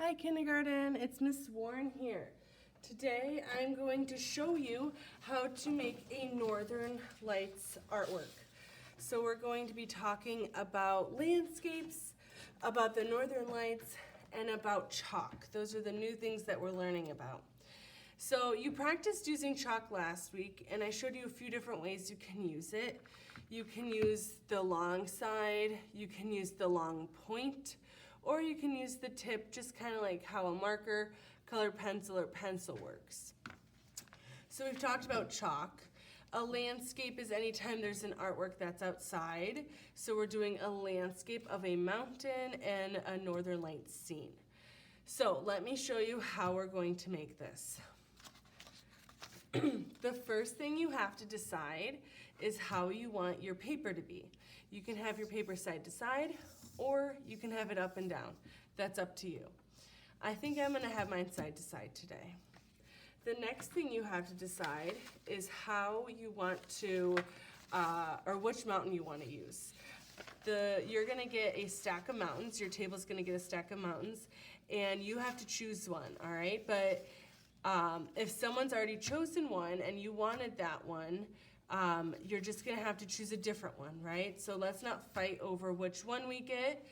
Hi kindergarten, it's Miss Warren here. Today I'm going to show you how to make a Northern Lights artwork. So we're going to be talking about landscapes, about the Northern Lights, and about chalk. Those are the new things that we're learning about. So you practiced using chalk last week, and I showed you a few different ways you can use it. You can use the long side, you can use the long point, or you can use the tip, just kind of like how a marker, colored pencil, or pencil works. So we've talked about chalk. A landscape is anytime there's an artwork that's outside. So we're doing a landscape of a mountain and a Northern Lights scene. So let me show you how we're going to make this. The first thing you have to decide is how you want your paper to be. You can have your paper side to side, or you can have it up and down. That's up to you. I think I'm gonna have mine side to side today. The next thing you have to decide is how you want to, or which mountain you want to use. You're gonna get a stack of mountains, your table's gonna get a stack of mountains, and you have to choose one, all right? But if someone's already chosen one and you wanted that one, you're just gonna have to choose a different one, right? So let's not fight over which one we get.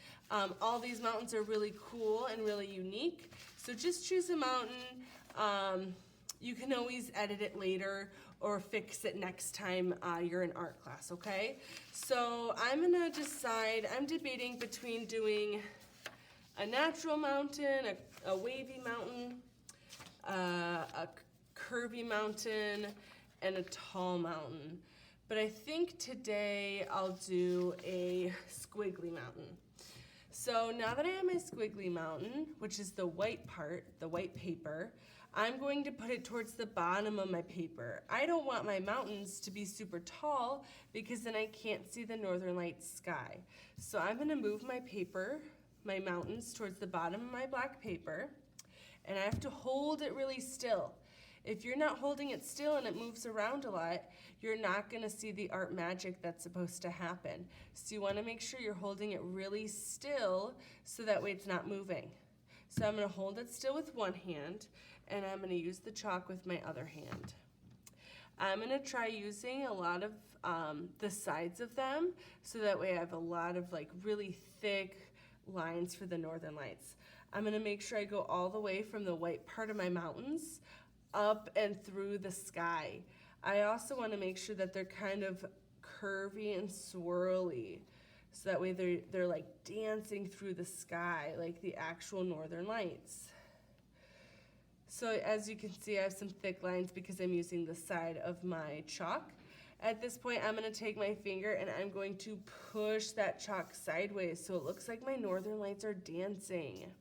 All these mountains are really cool and really unique, so just choose a mountain. You can always edit it later or fix it next time you're in art class, okay? So I'm gonna decide, I'm debating between doing a natural mountain, a wavy mountain, a curvy mountain, and a tall mountain. But I think today I'll do a squiggly mountain. So now that I have my squiggly mountain, which is the white part, the white paper, I'm going to put it towards the bottom of my paper. I don't want my mountains to be super tall because then I can't see the Northern Lights sky. So I'm gonna move my paper, my mountains, towards the bottom of my black paper, and I have to hold it really still. If you're not holding it still and it moves around a lot, you're not gonna see the art magic that's supposed to happen. So you wanna make sure you're holding it really still so that way it's not moving. So I'm gonna hold it still with one hand, and I'm gonna use the chalk with my other hand. I'm gonna try using a lot of the sides of them, so that way I have a lot of like really thick lines for the Northern Lights. I'm gonna make sure I go all the way from the white part of my mountains up and through the sky. I also wanna make sure that they're kind of curvy and swirly, so that way they're like dancing through the sky, like the actual Northern Lights. So as you can see, I have some thick lines because I'm using the side of my chalk. At this point, I'm gonna take my finger and I'm going to push that chalk sideways so it looks like my Northern Lights are dancing.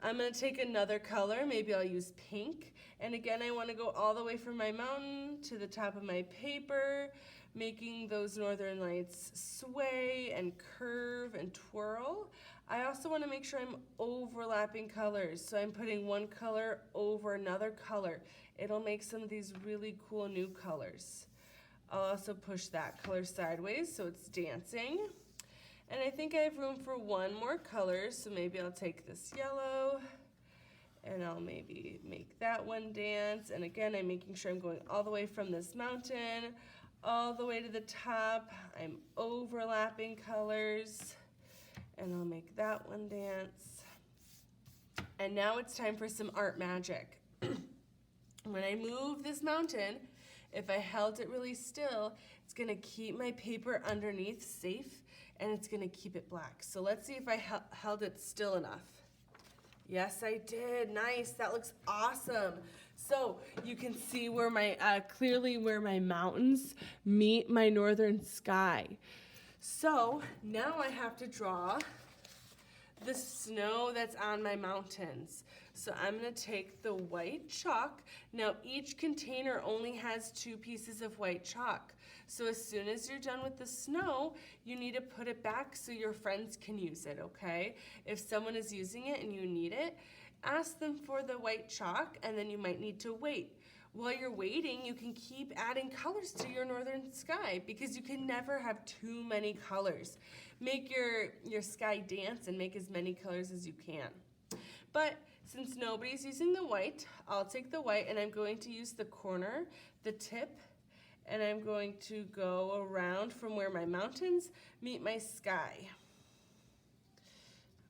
I'm gonna take another color, maybe I'll use pink. And again, I wanna go all the way from my mountain to the top of my paper, making those Northern Lights sway and curve and twirl. I also wanna make sure I'm overlapping colors. So I'm putting one color over another color. It'll make some of these really cool new colors. I'll also push that color sideways so it's dancing. And I think I have room for one more color, so maybe I'll take this yellow and I'll maybe make that one dance. And again, I'm making sure I'm going all the way from this mountain, all the way to the top. I'm overlapping colors, and I'll make that one dance. And now it's time for some art magic. When I move this mountain, if I held it really still, it's gonna keep my paper underneath safe, and it's gonna keep it black. So let's see if I held it still enough. Yes, I did. Nice. That looks awesome. So you can see where my clearly where my mountains meet my northern sky. So now I have to draw the snow that's on my mountains. So I'm gonna take the white chalk. Now each container only has 2 pieces of white chalk. So as soon as you're done with the snow, you need to put it back so your friends can use it, okay? If someone is using it and you need it, ask them for the white chalk, and then you might need to wait. While you're waiting, you can keep adding colors to your northern sky because you can never have too many colors. Make your sky dance and make as many colors as you can. But since nobody's using the white, I'll take the white and I'm going to use the corner, the tip, and I'm going to go around from where my mountains meet my sky.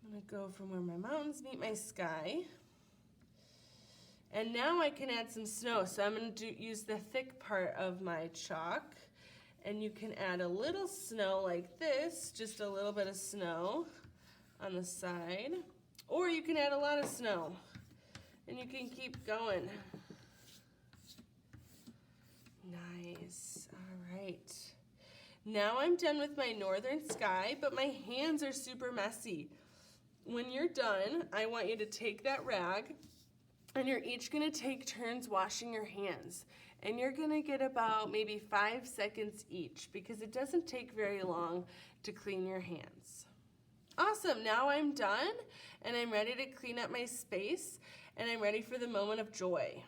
I'm going to go from where my mountains meet my sky. And now I can add some snow. So I'm going to use the thick part of my chalk. And you can add a little snow like this, just a little bit of snow on the side. Or you can add a lot of snow. And you can keep going. Nice. All right. Now I'm done with my northern sky, but my hands are super messy. When you're done, I want you to take that rag, and you're each gonna take turns washing your hands. And you're gonna get about maybe 5 seconds each, because it doesn't take very long to clean your hands. Awesome, now I'm done, and I'm ready to clean up my space, and I'm ready for the moment of joy.